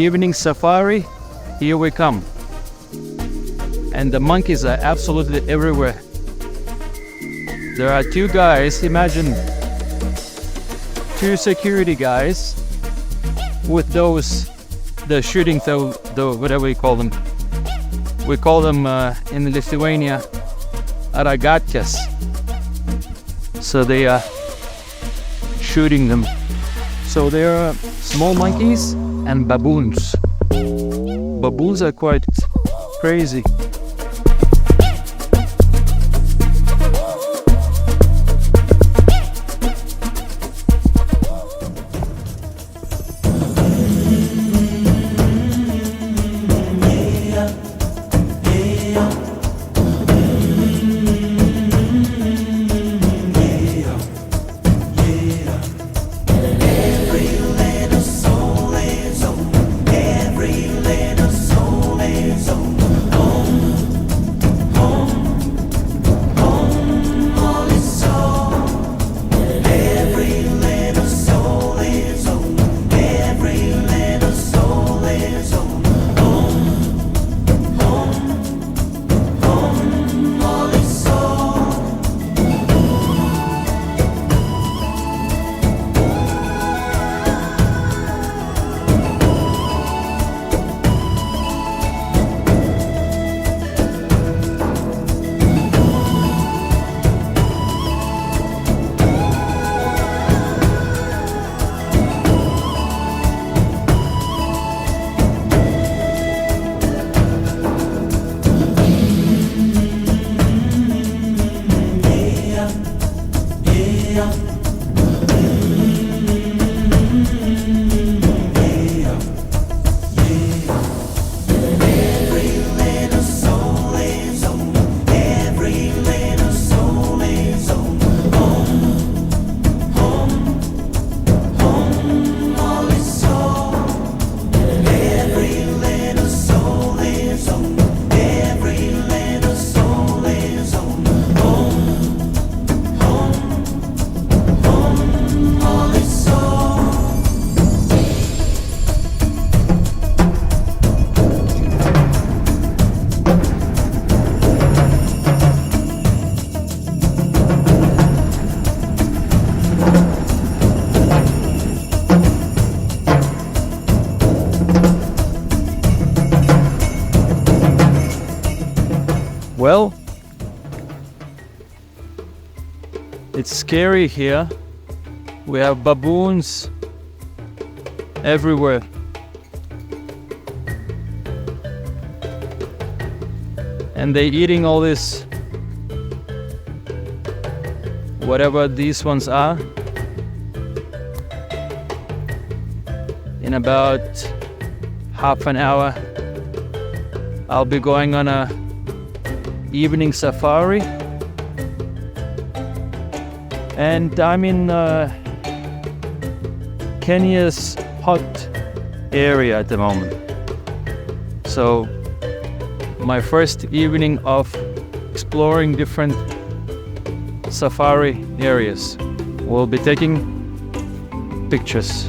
Evening safari, here we come. And the monkeys are absolutely everywhere. There are two guys, imagine two security guys with the shooting, whatever we call them. We call them in Lithuania, ragatkes. So they are shooting them. So there are small monkeys and baboons. Baboons are quite crazy. Well, it's scary here. We have baboons everywhere. And they're eating all this, whatever these ones are. In about half an hour, I'll be going on a evening safari, and I'm in Kenya's hot area at the moment. So my first evening of exploring different safari areas. We'll be taking pictures.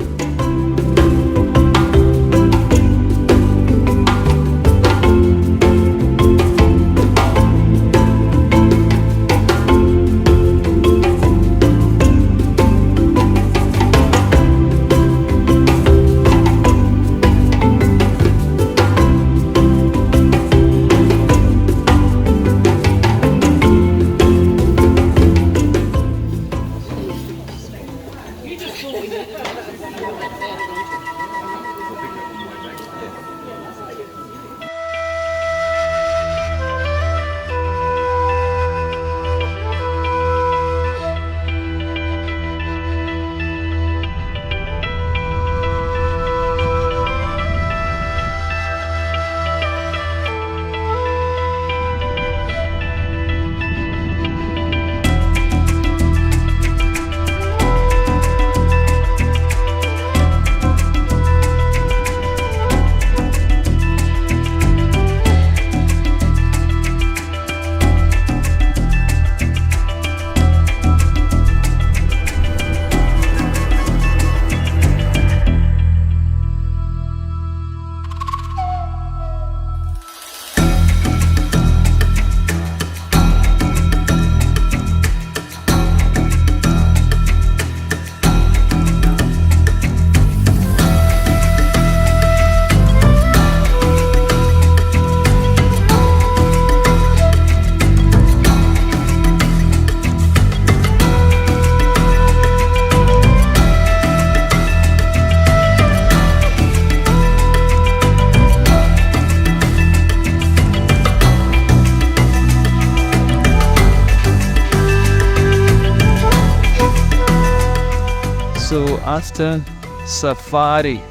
after safari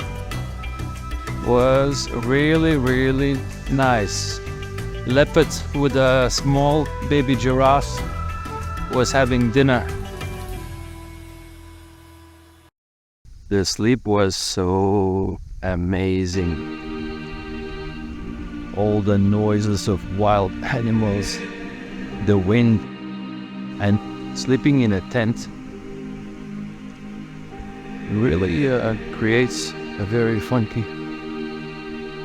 was really nice. Leopard with a small baby giraffe was having dinner. The sleep was so amazing. All the noises of wild animals, the wind, and sleeping in a tent really creates a very funky,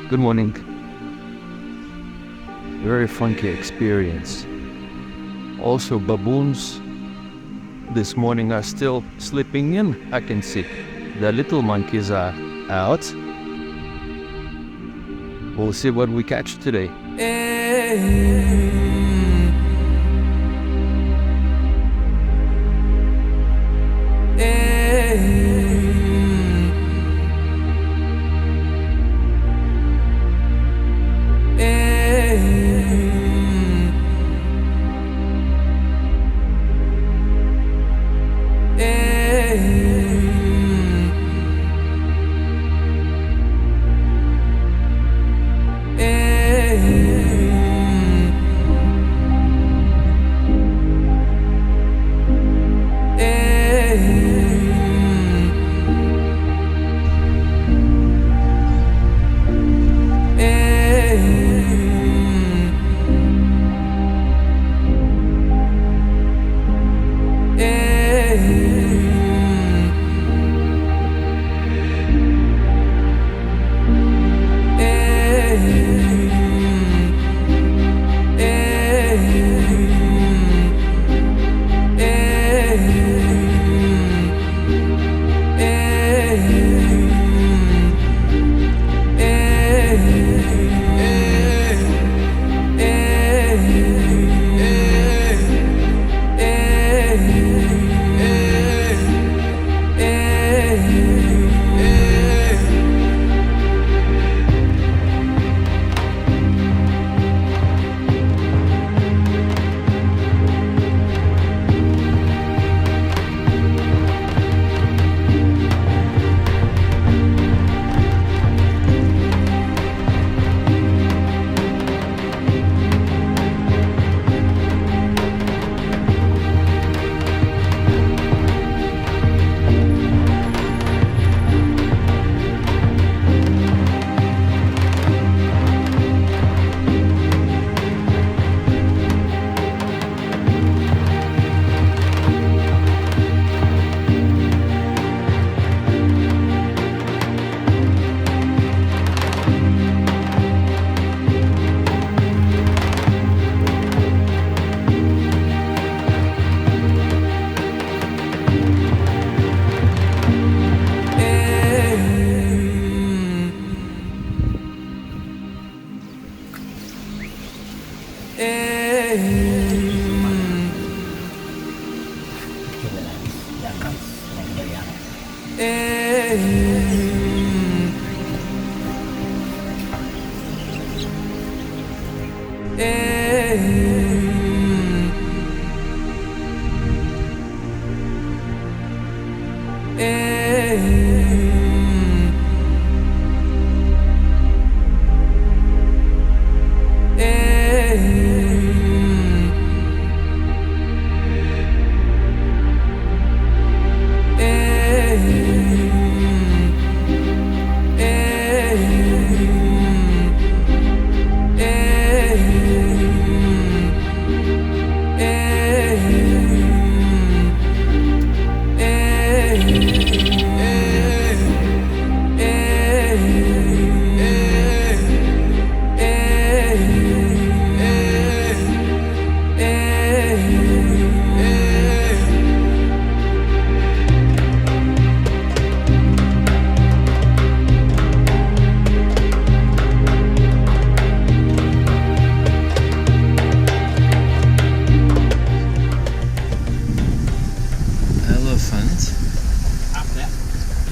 good morning, very funky experience. Also, baboons this morning are still sleeping in, I can see. The little monkeys are out. We'll see what we catch today.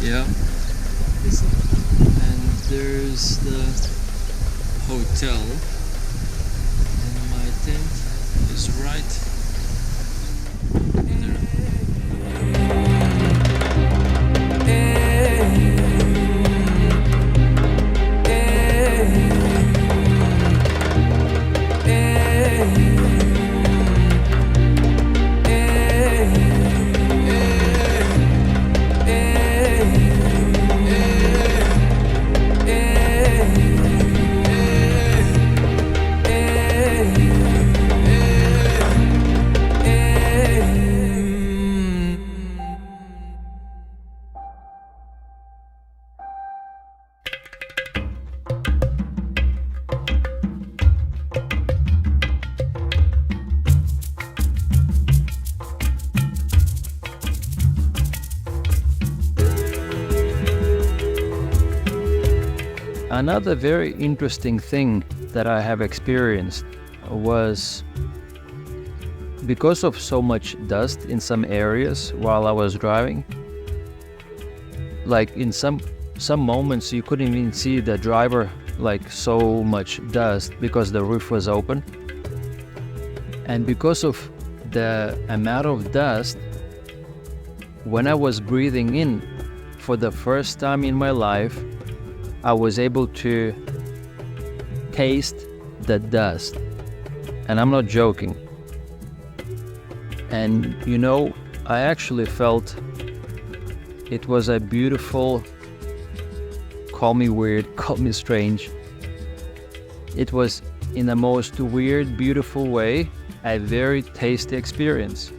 Yeah. And there's the hotel. And my tent is right there. Another very interesting thing that I have experienced was because of so much dust in some areas while I was driving. Like in some moments you couldn't even see the driver, like so much dust because the roof was open. And because of the amount of dust, when I was breathing in for the first time in my life, I was able to taste the dust. And I'm not joking. And you know, I actually felt it was a beautiful, call me weird, call me strange. It was, in the most weird, beautiful way, a very tasty experience.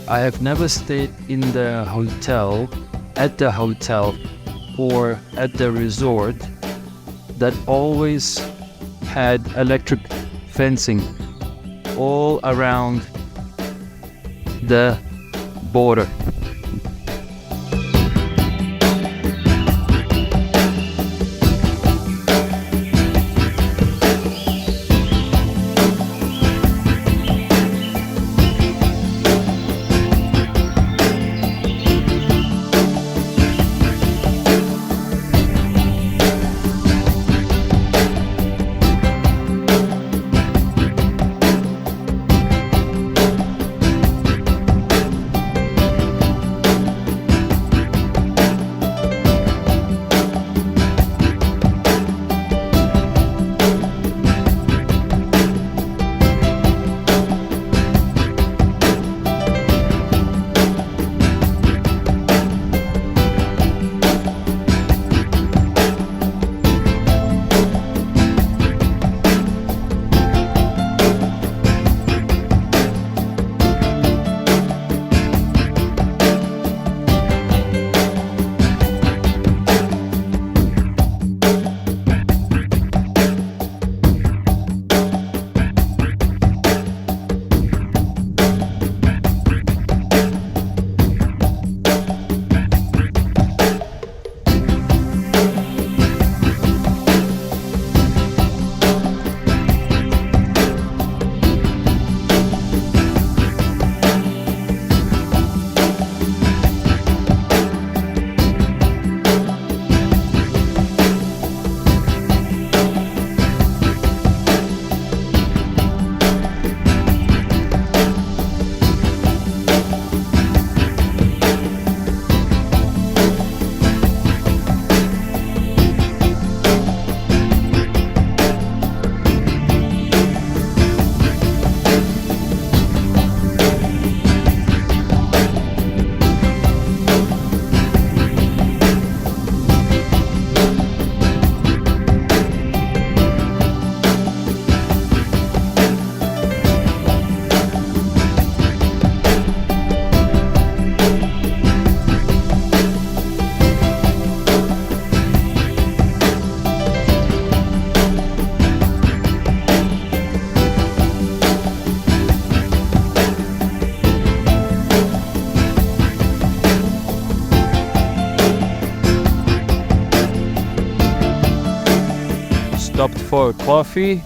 I have never stayed in the hotel, at the hotel, or at the resort that always had electric fencing all around the border. for coffee,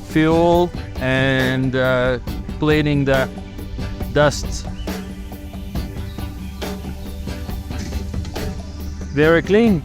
fuel, and cleaning the dust. Very clean.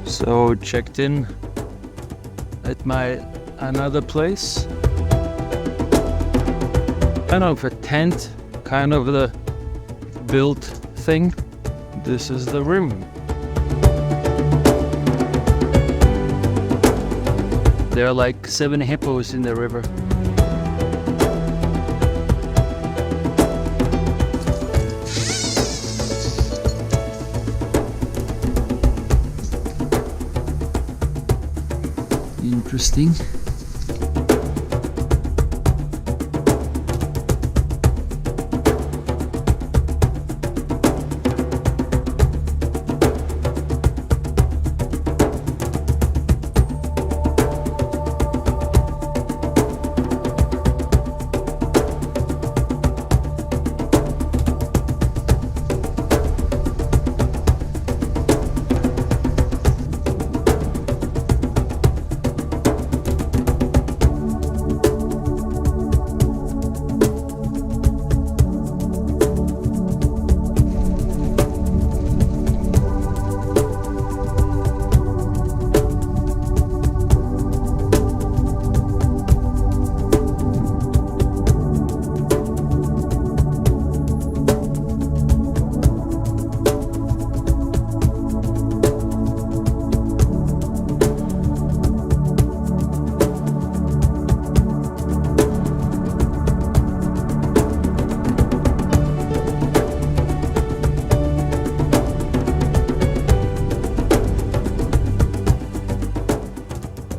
So checked in at my another place. Kind of a tent, kind of the built thing. This is the room. There are like 7 hippos in the river. Interesting.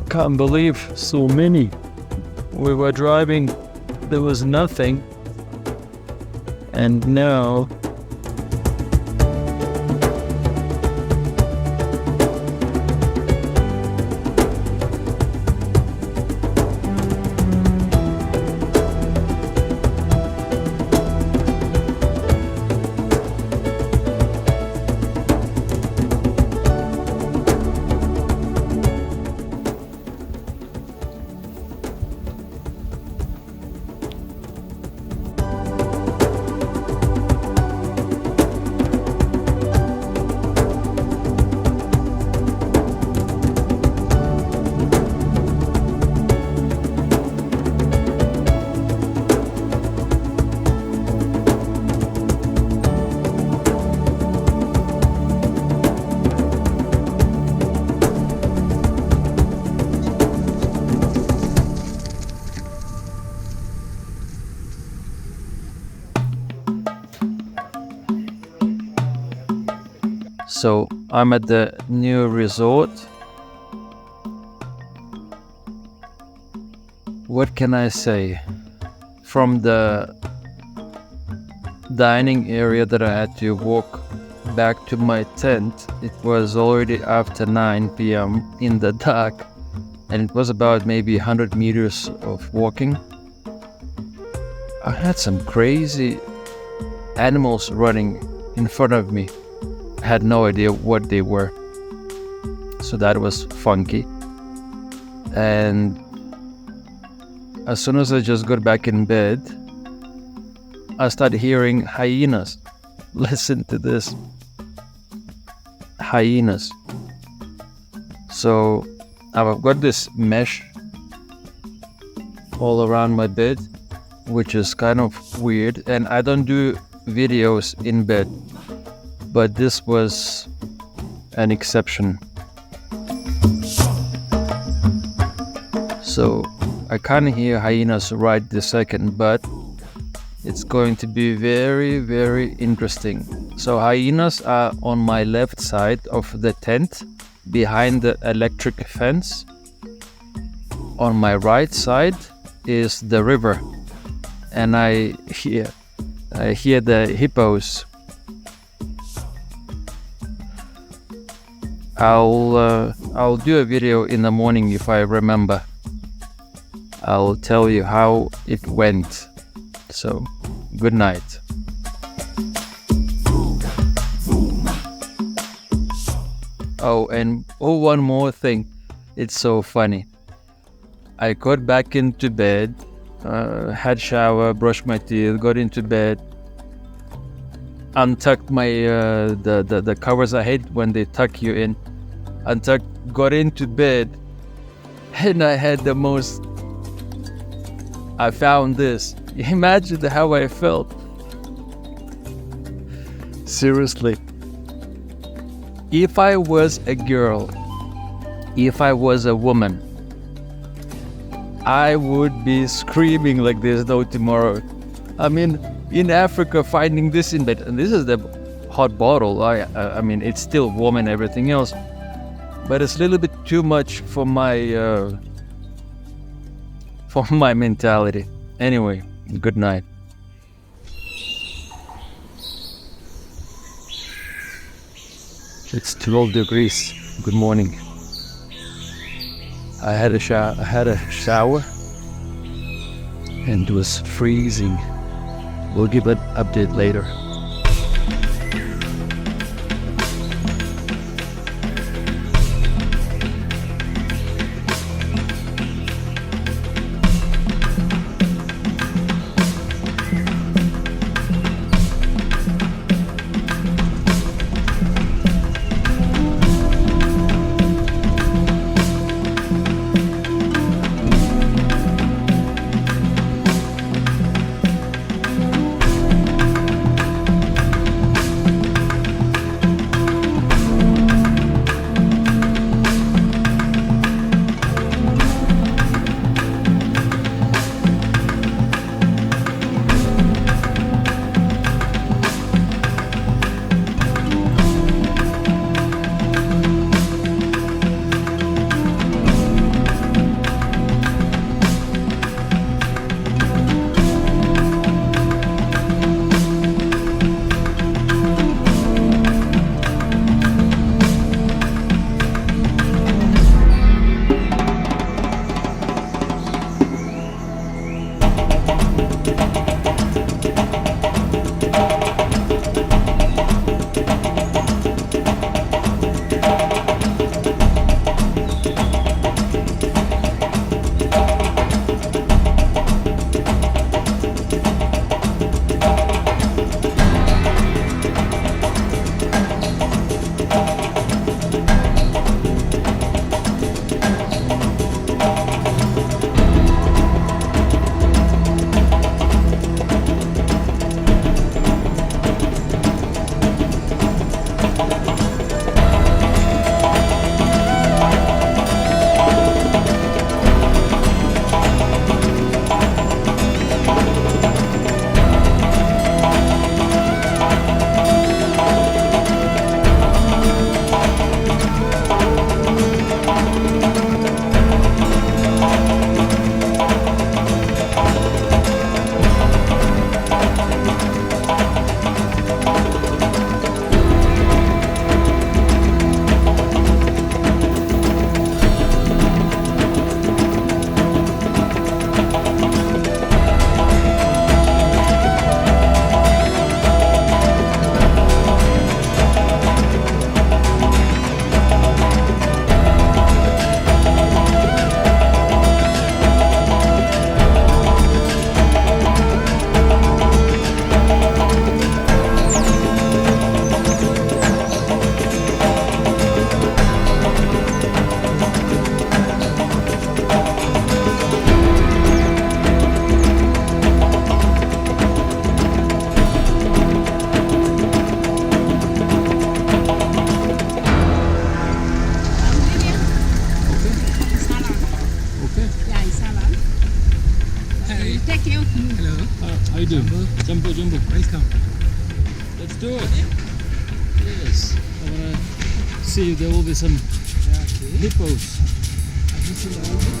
Can't believe so many. We were driving, there was nothing, and now so I'm at the new resort. What can I say? From the dining area that I had to walk back to my tent, it was already after 9 p.m. in the dark, and it was about maybe 100 meters of walking. I had some crazy animals running in front of me. I had no idea what they were. So that was funky. And as soon as I just got back in bed, I started hearing hyenas. Listen to this. Hyenas. So I've got this mesh all around my bed, which is kind of weird. And I don't do videos in bed. but this was an exception. So I can't hear hyenas right this second, but it's going to be very, very interesting. So hyenas are on my left side of the tent, behind the electric fence. On my right side is the river, and I hear the hippos. I'll do a video in the morning if I remember. I'll tell you how it went. So, good night. One more thing. It's so funny. I got back into bed, had shower, brushed my teeth, got into bed, untucked my the covers. I hate when they tuck you in. Untucked, got into bed, and I had the most. I found this. Imagine how I felt. Seriously. If I was a girl, if I was a woman, I would be screaming like there's no tomorrow. I mean, in Africa, finding this in bed, and this is the hot bottle. I mean, it's still warm and everything else, but it's a little bit too much for my mentality. Anyway, good night. It's 12 degrees. Good morning. I had a shower and it was freezing. We'll give an update later. see if there will be some hippos. Have you seen the elephant?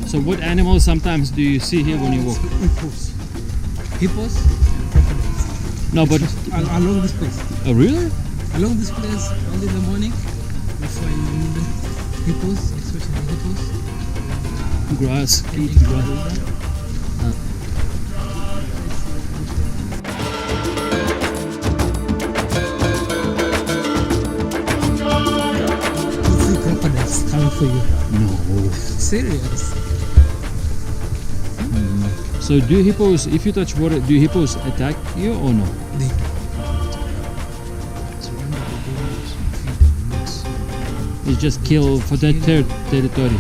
So what animals sometimes do you see here when you walk? Hippos. Hippos and crocodiles. No, but Along this place. oh really? Along this place, only in the morning, we find hippos, especially hippos. Grass, Eating eating grass. You see crocodiles coming for you. No. Serious. So do hippos, if you touch water, do hippos attack you or no? They do. So remember the babies, feed them nuts. It's just kill for that territory.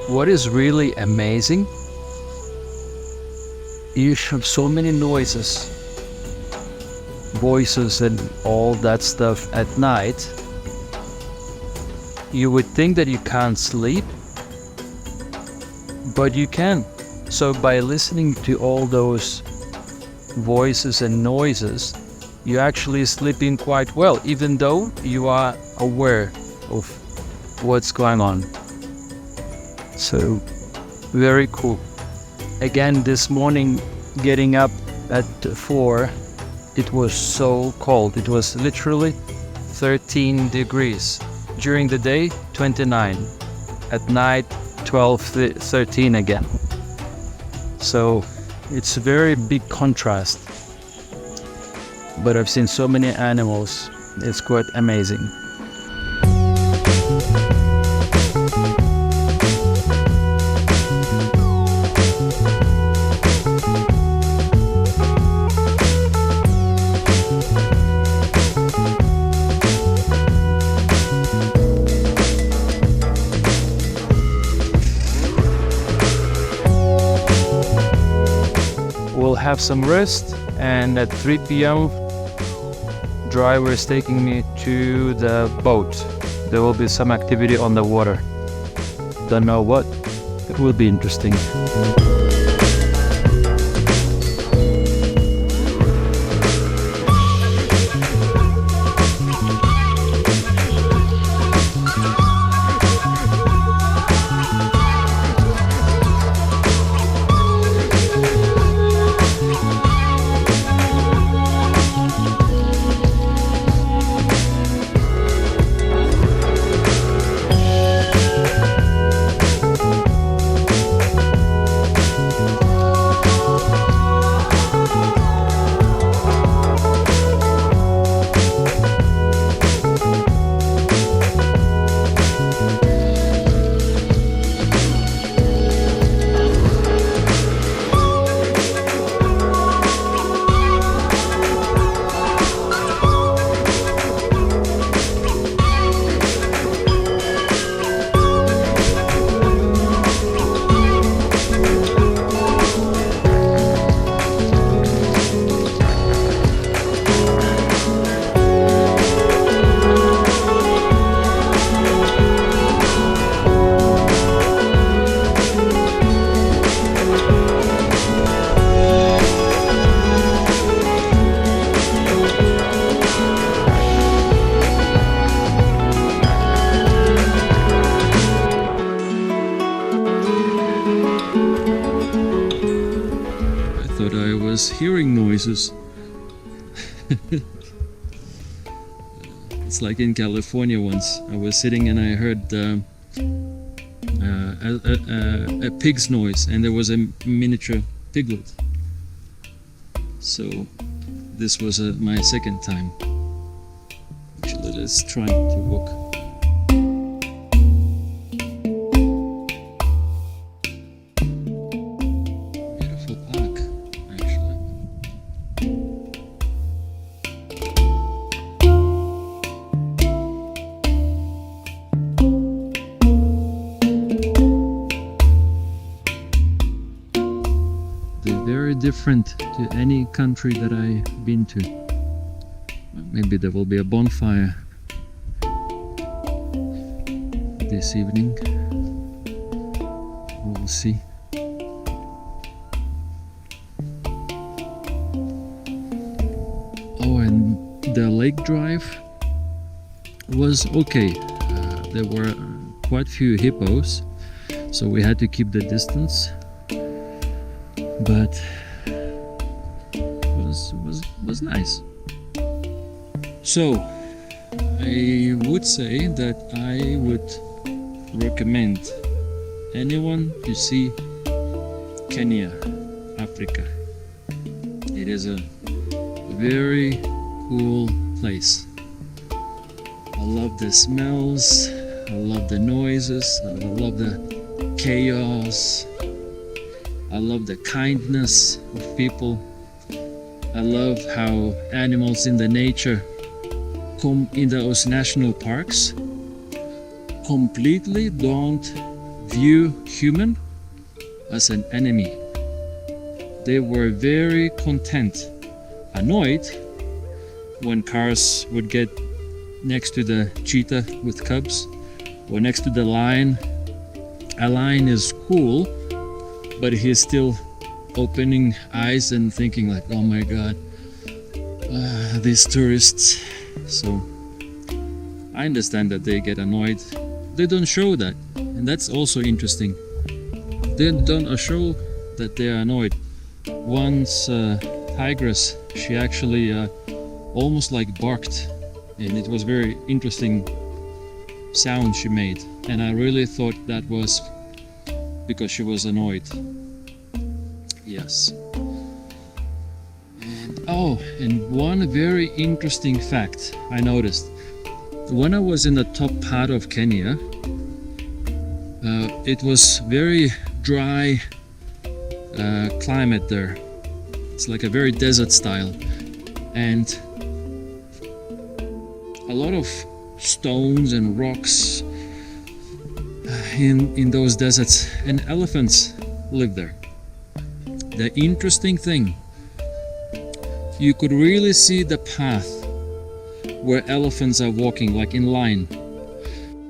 What is really amazing, you have so many noises, voices and all that stuff at night. You would think that you can't sleep, but you can. So by listening to all those voices and noises, you actually sleeping quite well, even though you are aware of what's going on. So very cool. Again, this morning getting up at 4, it was so cold. It was literally 13 degrees. During the day, 29. At night, 12, 13 again. So it's a very big contrast. But I've seen so many animals. It's quite amazing. We'll have some rest, and at 3 p.m. driver is taking me to the boat. There will be some activity on the water. Don't know what. It will be interesting. thought I was hearing noises. It's like in California once. I was sitting and I heard a pig's noise, and there was a miniature piglet. So this was my second time. Actually, let's try to walk. Beautiful park, actually. They're very different to any country that I've been to. Maybe there will be a bonfire this evening. We'll see. Oh, and the lake drive was okay. There were quite few hippos, so we had to keep the distance. But was nice. So I would say that I would recommend anyone to see Kenya, Africa. It is a very cool place. I love the smells, I love the noises, I love the chaos, I love the kindness of people. I love how animals in the nature come in those national parks completely don't view human as an enemy. They were very content, annoyed when cars would get next to the cheetah with cubs or next to the lion. A lion is cool, but he's still opening eyes and thinking like, oh my god, these tourists. So I understand that they get annoyed. They don't show that, and that's also interesting. They don't show that they are annoyed. Once tigress, she actually almost like barked, and it was very interesting sound she made, and I really thought that was because she was annoyed. Yes. And one very interesting fact I noticed. When I was in the top part of Kenya, it was very dry climate there. It's like a very desert style. And a lot of stones and rocks in those deserts, and elephants live there. The interesting thing, you could really see the path where elephants are walking, like in line.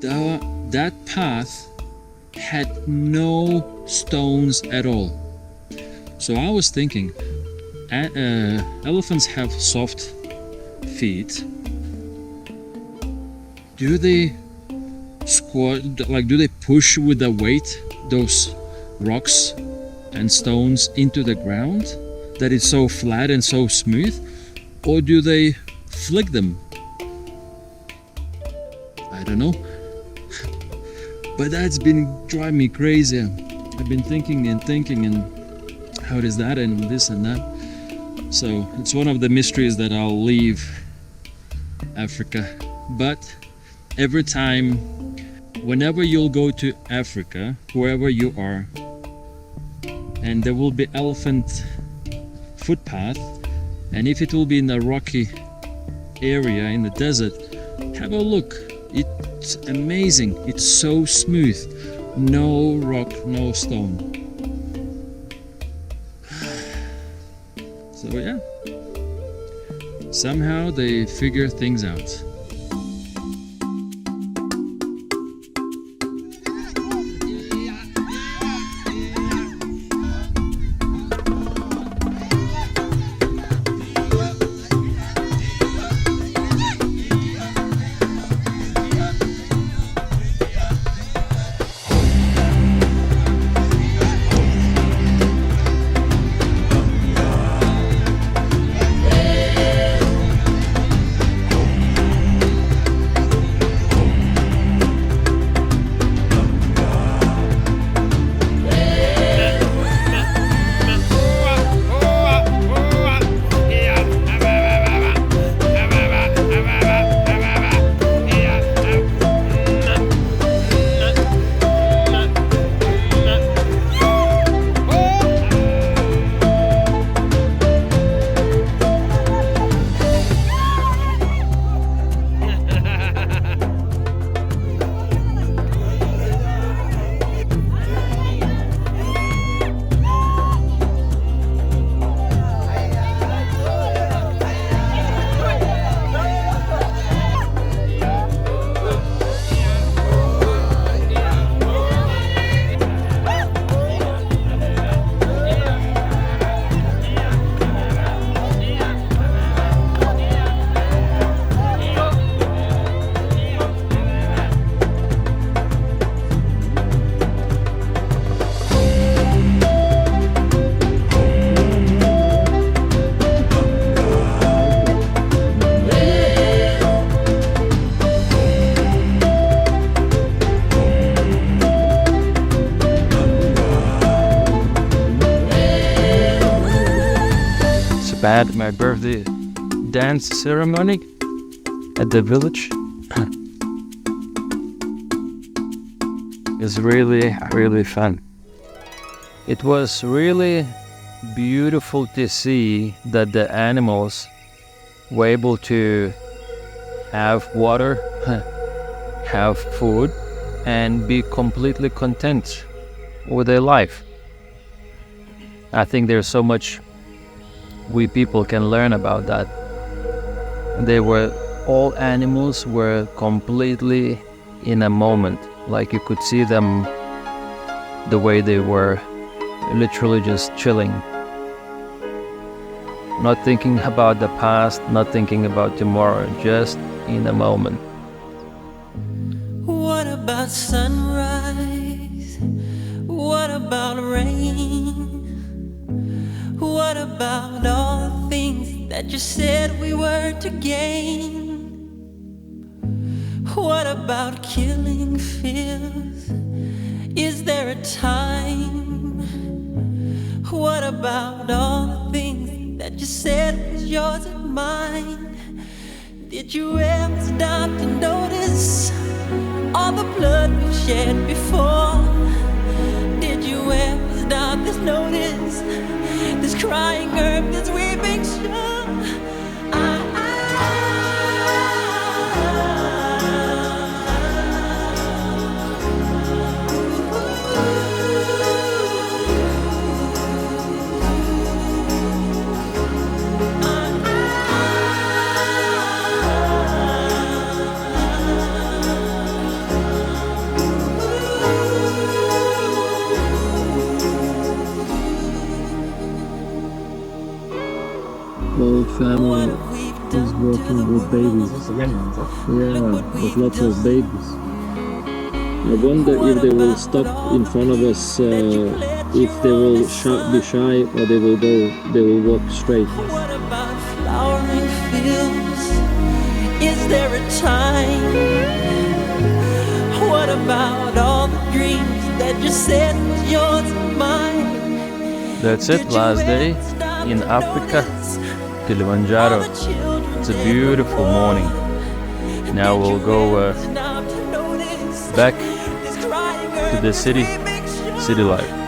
That path had no stones at all. So I was thinking, elephants have soft feet. Do they squat, like do they push with the weight those rocks and stones into the ground that it's so flat and so smooth, or do they flick them? I don't know. But that's been driving me crazy. I've been thinking and how does that and this and that. So it's one of the mysteries that I'll leave Africa. But every time, whenever you'll go to Africa, wherever you are, and there will be elephant footpath, and if it will be in a rocky area in the desert, have a look. It's amazing. It's so smooth. No rock, no stone. So yeah, somehow they figure things out. my birthday dance ceremony at the village. It's really, really fun. It was really beautiful to see that the animals were able to have water, have food, and be completely content with their life. I think there's so much we people can learn about that. All animals were completely in a moment, like you could see them the way they were, literally just chilling, not thinking about the past, not thinking about tomorrow, just in a moment. What about sunrise? What about rain? What about all the things that you said we were to gain? What about killing fears? Is there a time? What about all the things that you said was yours and mine? Did you ever stop to notice all the blood we've shed before? Did you ever stop to notice this crying earth, this weeping shore? Whole family is working with babies. Yeah, with lots of babies. I wonder if they will stop in front of us, if they will be shy, or they will walk straight. What about flowering fields? Is there a time? What about all the dreams that you said was yours and mine? That's it, last day in Africa, Kilimanjaro. It's a beautiful morning. Now we'll go back to the city life.